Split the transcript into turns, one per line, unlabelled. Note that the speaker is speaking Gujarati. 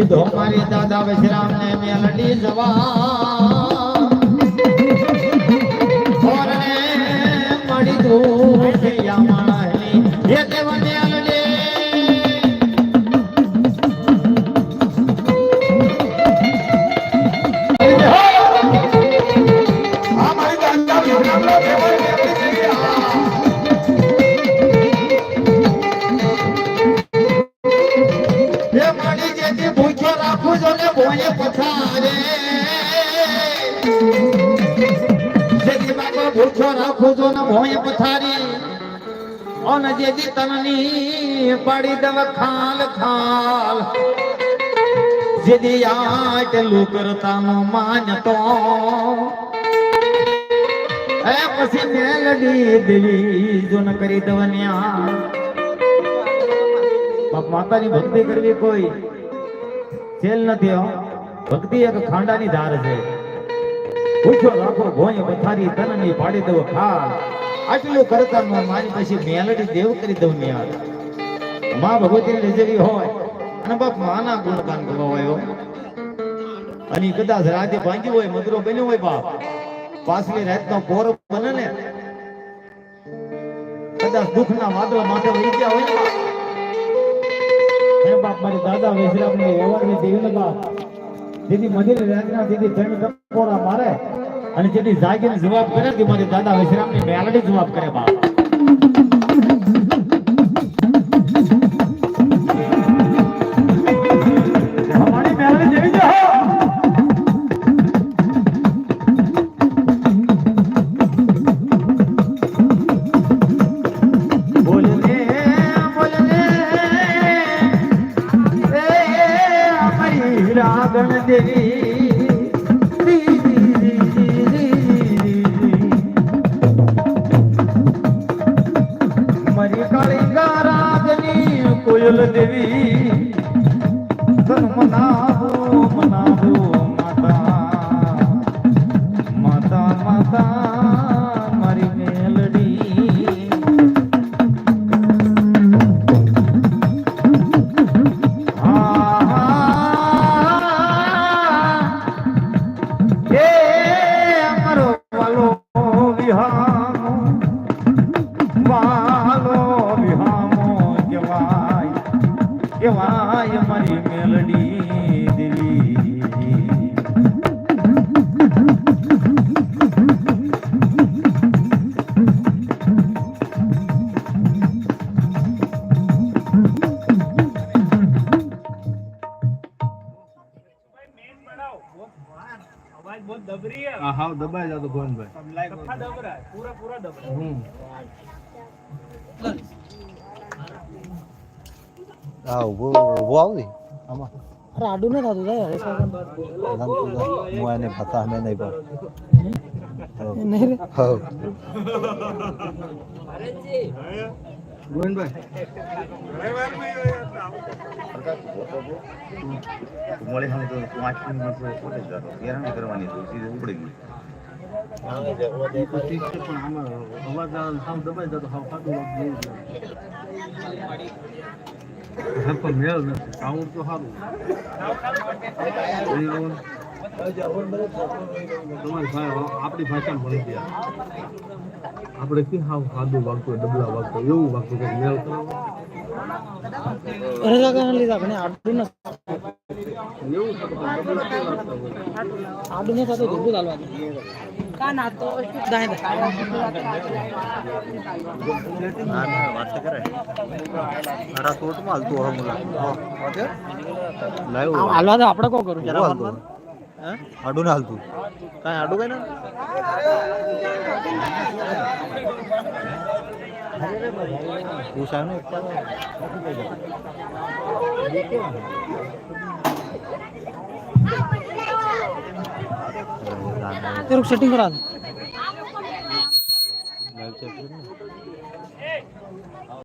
કીધો મારી દાદા વિશ્રામ ને મેલડી જવા ઓરને મળી દૂર થયા માણસની એ દેવને અલડે આ મારી દાદા વિશ્રામ નો દેવને ભોય પથારે જેથી બાબા ભૂખો રાખો જો ને ભોય પથારી ઓન જેથી તનની પડી દવ ખાલ ખાલ જેથી આટલું કરતા નો માનતો એ પછી મેલડી દેવી જો ન કરી દવન્યા બાપ માતાની ભક્તિ કરવી કોઈ છેલ નથી હો ભક્તિ એક ખાંડાની ધાર છે પૂછો રાખો ભોય પથારી તનની પાડી દો ખાલ આટલું કરતા મારી પછી મેલડી દેવ કરી દઉં ને યાર માં ભગવતી નજરી હોય અને બાપ માના ગુણગાન ગવા હોય અને કદાચ રાતે ભાંગી હોય મદરો બન્યો હોય બાપ પાછલી રાતનો પોર બને ને કદાચ દુઃખના વાદળ માથે વહી ગયા હોય ને બાપ મારી દાદા વિશ્રામ ની વ્યવહારની દેવી બાપ જેથી મંદિર રાતના જેથી ત્રણ ટકોરા મારે અને જેથી જાગીને જવાબ કરે કે મારી દાદા વિશ્રામ ની મેલડી જવાબ કરે બાપ અમારી મેલડી જેવી છે રાગણ દેવી મરી કાળીગા રાગની કોયલ દેવી તન મનાવો મનાવો માતા માતા માતા મારી મેલડી કેવાય મારી મેલડી દેવી
बहुत दबरी है
हाँ दबाया जातो गोवन भाई
दबरा है पूरा दबरा
वो आवती आमा
अरे आडू ने दादू जाए अरे साहब
मुझे पता हमें नहीं पर
नहीं रे
हाँ
अरे जी
गोवन भाई
तुम्हारे हम तो 5 मिनट में पहुंच जाते हैं यार करवानी तो सीधे उपड़ेंगे
तो ठीक से पण आमा अवाज हम दबाई जातो हम खातो हम पर मेल न साउंड तो हारू તમારી આપણી ભાષામાં ભણી ગયા આપણે કે હાવ ખાધું વાગતું ડબલા વાગતું એવું વાગતું કે મેલ કરો
અરે કાકા લીધા આપણે આડું ન
એવું
આડું ને સાથે ધૂપ ચાલવા દે કા ના તો દાય
વાત કરે મારા તોટમાં હાલતું હવે મુલા ઓકે લાઈવ
હાલવા દે આપણે કો કરું
જરા હે આડું ના હાલતું કાઈ આડું કઈ ના પૂછા ને
तेरे को सेटिंग करा दे
लाइव चेक